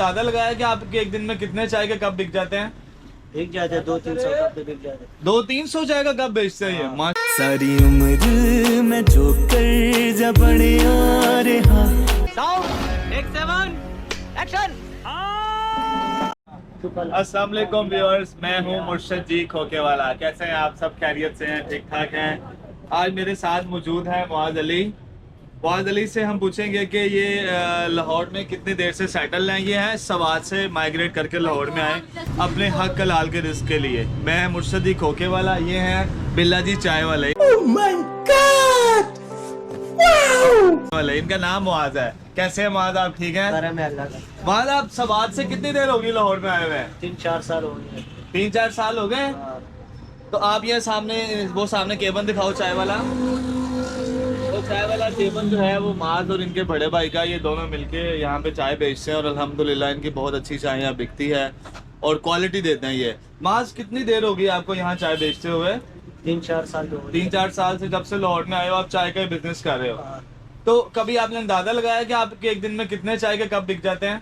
अंदाजा लगाया कि आपके एक दिन में कितने चाय के कप बिक जाते हैं? बिक जाते हैं 200-300 कप तो बिक जाते हैं। 200-300 चाय का कप बेचते हैं ये। सारी उम्र मैं जो कर जा बड़े आ रहा। साउंड एक 7 एक्शन। अस्सलाम वालेकुम व्यूअर्स, मैं हूं मुर्शद जी खोकेवाला। कैसे हैं आप सब? खैरियत से हैं? ठीक ठाक हैं? आज मेरे साथ मौजूद है मुआज अली। मुआज अली से हम पूछेंगे कि ये लाहौर में कितनी देर से सेटल हैं। ये हैं सवात से माइग्रेट करके लाहौर में आए अपने हक हलाल के रिस्क के लिए। मैं मुर्शद जी खोकेवाला, ये हैं बिल्ला जी चाय वाले। Oh my God! वाले इनका नाम मुआज है। कैसे हैं मुआज, आप ठीक हैं? मुआज, आप सवात से कितनी देर होगी लाहौर में आए हुए हैं? 3-4 साल हो गए। 3-4 साल हो गए। तो आप ये सामने वो सामने केबन दिखाओ चाय वाला। तो चाय वाला केबन जो है वो माज और इनके बड़े भाई का, ये दोनों मिलके यहाँ पे चाय बेचते हैं और अल्हम्दुलिल्लाह इनकी बहुत अच्छी चाय यहाँ बिकती है और क्वालिटी देते हैं ये। माज, कितनी देर होगी आपको यहाँ चाय बेचते हुए? 3-4 साल तो 3-4 साल से, जब से लाहौर में आए हो आप चाय का बिजनेस कर रहे हो। तो कभी आपने अंदाजा लगाया कि आपके एक दिन में कितने चाय के कप बिक जाते हैं?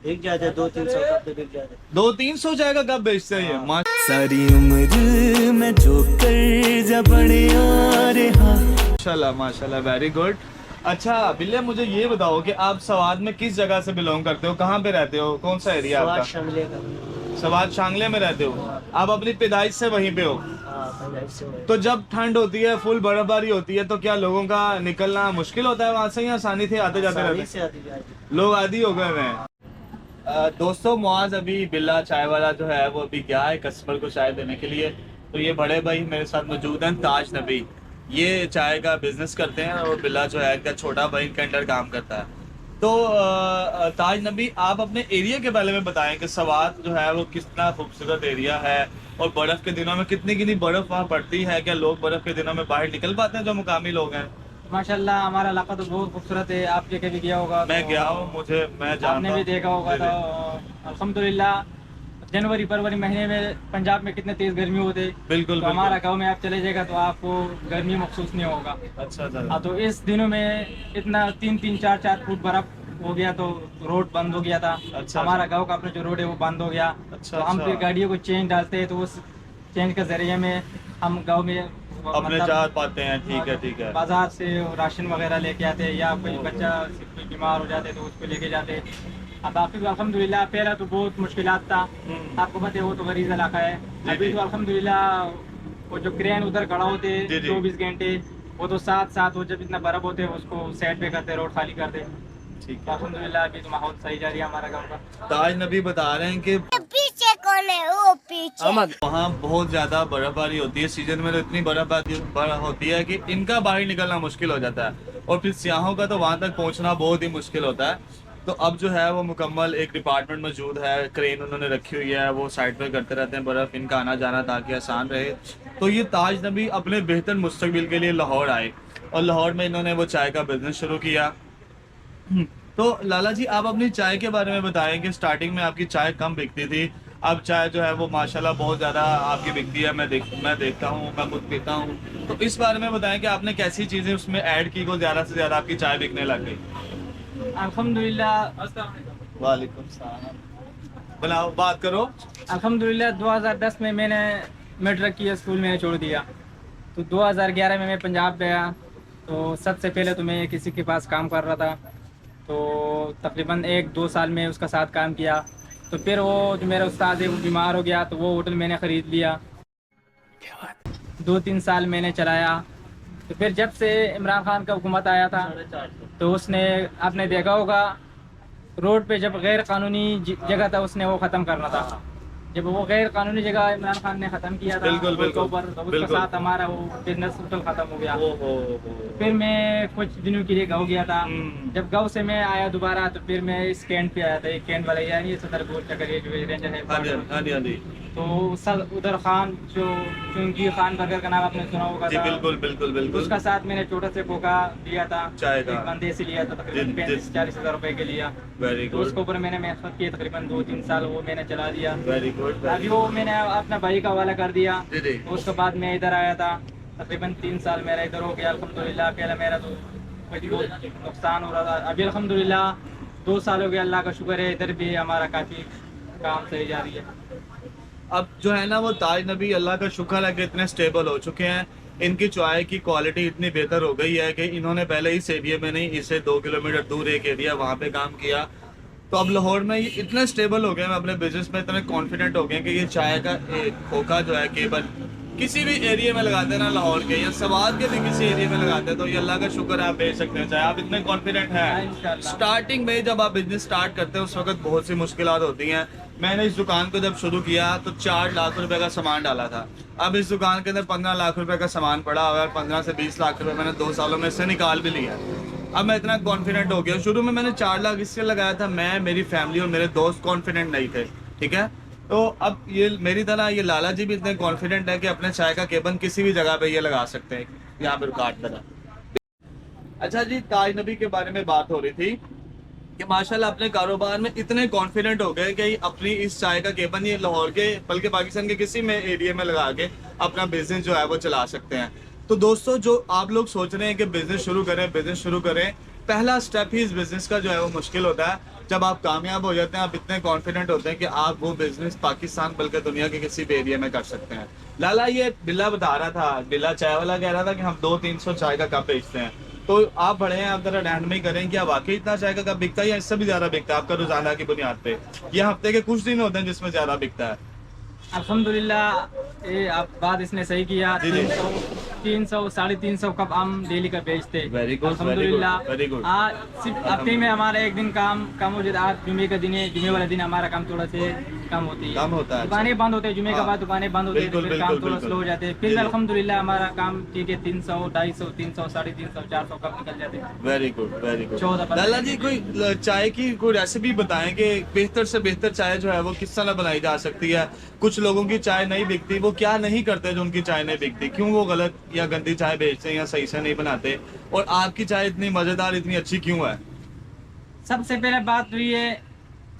बिक जाते हैं 200-300 कप तो बिक जाते हैं। 200-300 चाय का कप बेचते हैं ये। सारी उम्र मैं जो कर जा बड़े आ रहा। माशाल्लाह माशाल्लाह, वेरी गुड। अच्छा बिल्ले, मुझे ये बताओ कि आप सवात में किस जगह से बिलोंग करते हो? कहाँ पे रहते हो? कौन सा एरिया आपका? शांगले का। सवात शांगले में रहते हो आप? अपनी पैदाइश से वहीं पे हो? पैदाइश से हुए। तो जब ठंड होती है, फुल बर्फबारी होती है, तो क्या लोगों का निकलना मुश्किल होता है वहाँ से या आसानी से आते जाते आसानी रहते से आती जाती। हैं? लोग आदी हो गए हैं। दोस्तों, मुआज अभी बिल्ला चाय वाला जो है वो अभी गया है कस्टमर को चाय देने के लिए। तो ये बड़े भाई मेरे साथ मौजूद हैं, ताज नबी। ये चाय का बिजनेस करते हैं और बिल्ला जो है इनका छोटा भाई इनके अंडर काम करता है। तो ताज नबी, आप अपने एरिया के बारे में बताएं कि सवात जो है वो कितना खूबसूरत एरिया है और बर्फ के दिनों में कितनी बर्फ वहाँ पड़ती है? क्या लोग बर्फ के दिनों में बाहर निकल पाते हैं जो मुकामी लोग हैं? माशाल्लाह हमारा इलाका तो बहुत खूबसूरत है। आप जगह भी गया होगा? मैं गया हूँ, मैं जानता आपने भी देखा होगा। तो अल्हम्दुलिल्लाह जनवरी फरवरी महीने में पंजाब में कितने तेज गर्मी होते। बिल्कुल तो हमारा गांव में आप चले जाएगा तो आपको गर्मी महसूस नहीं होगा। अच्छा सर। हाँ, तो इस दिनों में इतना 3-4 फुट बर्फ हो गया तो रोड बंद हो गया था। अच्छा, हमारा गांव का अपना जो रोड है वो बंद हो गया। अच्छा, तो हम अच्छा। फिर गाड़ियों को चेंज डालते हैं, तो उस चेंज के जरिए में हम गाँव में अपने जा पाते हैं। ठीक है। बाजार से राशन वगैरह लेके आते हैं या कोई बच्चा कोई बीमार हो जाते तो उसको लेके जाते हैं। अब बाकी तो अल्हम्दुलिल्लाह पहला तो बहुत मुश्किलात था। आपको पता है वो तो गरीब इलाका है। अभी तो अल्हम्दुलिल्लाह वो जो क्रेन उधर खड़ा होते 24 घंटे, वो तो साथ वो जब इतना बर्फ होते उसको साइड पे करते, रोड खाली करते। ठीक तो अल्हम्दुलिल्लाह अभी तो माहौल सही जा रही है हमारा गाँव का। ताज नबी बता रहे हैं कि पीछे कौन है? वो पीछे। वहाँ बहुत ज्यादा बर्फबारी होती है। सीजन में तो इतनी बर्फबारी होती है कि इनका बाहर निकलना मुश्किल हो जाता है और फिर सियाहों का तो वहाँ तक पहुँचना बहुत ही मुश्किल होता है। तो अब जो है वो मुकम्मल एक डिपार्टमेंट मौजूद है, क्रेन उन्होंने रखी हुई है, वो साइड पे करते रहते हैं बर्फ इनका आना जाना ताकि आसान रहे। तो ये ताज नबी अपने बेहतर मुस्तकबिल के लिए लाहौर आए और लाहौर में इन्होंने वो चाय का बिजनेस शुरू किया। तो लाला जी, आप अपनी चाय के बारे में बताएं कि स्टार्टिंग में आपकी चाय कम बिकती थी, अब चाय जो है वो माशाल्लाह बहुत ज़्यादा आपकी बिकती है। मैं देखता हूँ, मैं खुद पीता हूँ। तो इस बारे में बताएं कि आपने कैसी चीज़ें उसमें ऐड की को ज़्यादा से ज़्यादा आपकी चाय बिकने लग गई? अल्हम्दुलिल्लाह वालेकुम सलाम। बनाओ, बात करो। अल्हम्दुलिल्लाह 2010 में मैंने मेट्रिक किया, स्कूल मैंने छोड़ दिया। तो 2011 में मैं पंजाब गया। तो सबसे पहले तो मैं किसी के पास काम कर रहा था, तो तकरीबन 1-2 साल में उसका साथ काम किया। तो फिर वो जो मेरा उस्ताद है वो बीमार हो गया, तो वो होटल मैंने ख़रीद लिया। 2-3 साल मैंने चलाया। तो फिर जब से इमरान खान का हुकूमत आया था तो उसने, आपने देखा होगा, रोड पे जब गैर कानूनी जगह था उसने वो ख़त्म करना था। जब वो गैर कानूनी जगह इमरान खान ने ख़त्म किया था बिल्कुल तो उसके साथ हमारा वो बिजनेस टोटल ख़त्म हो गया। फिर मैं कुछ दिनों के लिए गाँव गया था। जब गाँव से मैं आया दोबारा तो फिर मैं इस कैंट पे आया था। एक कैंट वाला यानी सदरपुर चक्कर जो रेंजर है, हाँ जी। तो उधर खान जो चुंगी खान बर्गर का नाम आपने सुना होगा था। बिल्कुल। उसका साथ मैंने छोटा से कोका लिया था, चाय का। एक बंदे से लिया था, तकरीबन 35-40 हज़ार रुपए के लिया। वेरी तो गुड, उसके ऊपर मैंने मेहनत की, तकरीबन 2-3 साल वो मैंने चला दिया। Very good. अभी वो मैंने अपना भाई का हवाला कर दिया। जी। तो उसके बाद मैं इधर आया था, तकरीबन 3 साल मेरा इधर हो गया। अल्हम्दुलिल्लाह पहले मेरा तो कुछ बहुत नुकसान हो रहा था। अभी अल्हम्दुलिल्लाह 2 साल हो गया, अल्लाह का शुक्र है, इधर भी हमारा काफ़ी काम सही जा रही है। अब जो है ना वो ताज नबी अल्लाह का शुक्र है कि इतने स्टेबल हो चुके हैं, इनकी चाय की क्वालिटी इतनी बेहतर हो गई है कि इन्होंने पहले इस एरिया में नहीं, इससे 2 किलोमीटर दूर एक एरिया वहाँ पे काम किया, तो अब लाहौर में ये इतने स्टेबल हो गए हैं, अपने बिजनेस में इतने कॉन्फिडेंट हो गए हैं कि ये चाय का एक खोखा जो है केबल किसी भी एरिया में लगाते हैं ना लाहौर के या सवाद के भी किसी एरिया में लगाते हैं, तो ये अल्लाह का शुक्र है आप बेच सकते हैं चाय। आप इतने कॉन्फिडेंट हाँ, हैं। इंशाल्लाह। स्टार्टिंग में जब आप बिजनेस स्टार्ट करते हैं उस वक्त बहुत सी मुश्किलात होती हैं। मैंने इस दुकान को जब शुरू किया तो 4 लाख रुपए का सामान डाला था। अब इस दुकान के अंदर 15 लाख रुपए का सामान पड़ा हुआ है। 15 से 20 लाख रुपए मैंने 2 सालों में से निकाल भी लिया। अब मैं इतना कॉन्फिडेंट हो गया। शुरू में मैंने 4 लाख इससे लगाया था, मैं, मेरी फैमिली और मेरे दोस्त कॉन्फिडेंट नहीं थे, ठीक है। तो अब ये मेरी तरह ये लाला जी भी इतने कॉन्फिडेंट है कि अपने चाय का केबन किसी भी जगह पे ये लगा सकते हैं, यहाँ पे काट देना। अच्छा जी, ताज नबी के बारे में बात हो रही थी कि माशाल्लाह अपने कारोबार में इतने कॉन्फिडेंट हो गए कि अपनी इस चाय का केबन ये लाहौर के बल्कि पाकिस्तान के किसी में एरिया में लगा के अपना बिजनेस जो है वो चला सकते हैं। तो दोस्तों, जो आप लोग सोच रहे हैं कि बिजनेस शुरू करें, पहला स्टेप ही इस बिजनेस का जो है वो मुश्किल होता है। जब आप कामयाब हो जाते हैं, आप इतने कॉन्फिडेंट होते हैं कि आप वो बिजनेस पाकिस्तान बल्कि दुनिया के किसी भी एरिया में कर सकते हैं। लाला ये बिल्ला बता रहा था, बिल्ला चाय वाला कह रहा था कि हम 200-300 चाय का कप बेचते हैं। तो आप बड़े हैं, आप जरा रैंड में करें कि वाकई इतना चाय का कप बिकता है या इससे भी ज्यादा बिकता है आपका रोजाना की बुनियाद पे? ये हफ्ते के कुछ दिन होते हैं जिसमें ज्यादा बिकता है? अल्हम्दुलिल्लाह, ये आप बात इसने सही किया। जी, जी। 300 350 कप हम डेली का बेचते। Very good, अल्हम्दुलिल्लाह। very good. आज सिर्फ हफ्ते में हमारा एक दिन काम कम हो जाता है। आज जुमे का दिन है, जुमे वाला दिन हमारा काम थोड़ा से कम होती है, कम होता है। दुकानें बंद होते हैं, जुमे के हाँ। बाद दुकानें बंद होती है, तो बिल्कुल, फिर काम बिल्कुल, थोड़ा बिल्कुल। स्लो हो जाते हैं। जी, फिर जी। अल्हम्दुलिल्लाह हमारा काम ठीक है, 300 250 300 350 400 कप निकल जाते हैं। Very good, very good. 14-15 लाला जी, कोई चाय की कोई रेसिपी बताएं कि बेहतर से बेहतर चाय जो है वो किस तरह बनाई जा सकती है? कुछ लोगों की चाय नहीं बिकती, वो क्या नहीं करते जो उनकी चाय नहीं बिकती? क्यों वो गलत या गंदी चाय बेचते हैं या सही से नहीं बनाते? और आपकी चाय इतनी मजेदार, इतनी अच्छी क्यों है? सबसे पहले बात तो ये,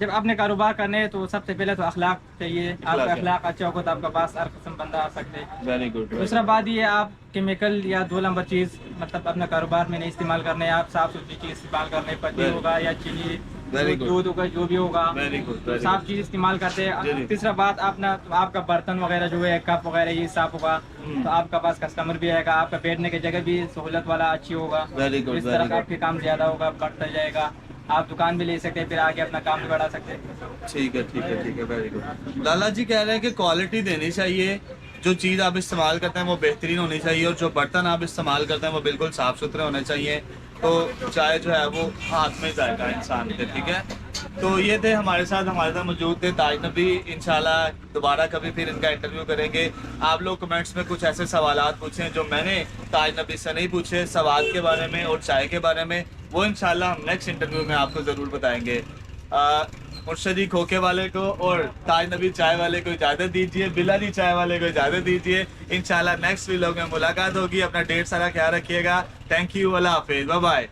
जब आपने कारोबार करने है तो सबसे पहले तो अखलाक चाहिए। आपका है। अखलाक अच्छा होगा तो आपका पास हर किस्म बंदा आ सकते हैं। Very good. दूसरा बात ये, आप केमिकल या 2 नंबर चीज़ मतलब अपने कारोबार में नहीं इस्तेमाल करने, आप साफ सुथरी चीज़ इस्तेमाल करने, पत्ती Very- होगा या चीनी, Very good. दूध होगा, जो भी होगा, वेरी गुड, तो वेरी साफ गुड। चीज़ इस्तेमाल करते जी, जी। हैं। तीसरा बात, आपका बर्तन वगैरह जो है, कप वगैरह, ये साफ होगा तो आपका पास कस्टमर भी आएगा, आपका बैठने की जगह भी सहूलत वाला अच्छी होगा। Very good, इस very तरह good. आपके काम ज़्यादा होगा, बढ़ता जाएगा, आप दुकान भी ले सकते हैं, फिर आगे अपना काम भी बढ़ा सकते हैं। ठीक है, ठीक है, ठीक है, वेरी गुड। लाला जी कह रहे हैं कि क्वालिटी देनी चाहिए, जो चीज़ आप इस्तेमाल करते हैं वो बेहतरीन होनी चाहिए, और जो बर्तन आप इस्तेमाल करते हैं वो बिल्कुल साफ़ सुथरे होने चाहिए, तो चाय जो है वो हाथ में जाएगा इंसान के, ठीक है। तो ये थे हमारे साथ मौजूद थे ताज नबी। इंशाल्लाह दोबारा कभी फिर इनका इंटरव्यू करेंगे। आप लोग कमेंट्स में कुछ ऐसे सवालात पूछें जो मैंने ताज नबी से नहीं पूछे, सवाद के बारे में और चाय के बारे में, वो इंशाल्लाह हम नेक्स्ट इंटरव्यू में आपको ज़रूर बताएंगे। मुर्शदी खोखे वाले को और ताज नबी चाय वाले को इजाज़त दीजिए, बिलाली चाय वाले को इजाज़त दीजिए। इंशाल्लाह नेक्स्ट व्लॉग में मुलाकात होगी। अपना ढेर सारा ख्याल रखिएगा। थैंक यू, अल्लाह हाफिज़, बाय बाय।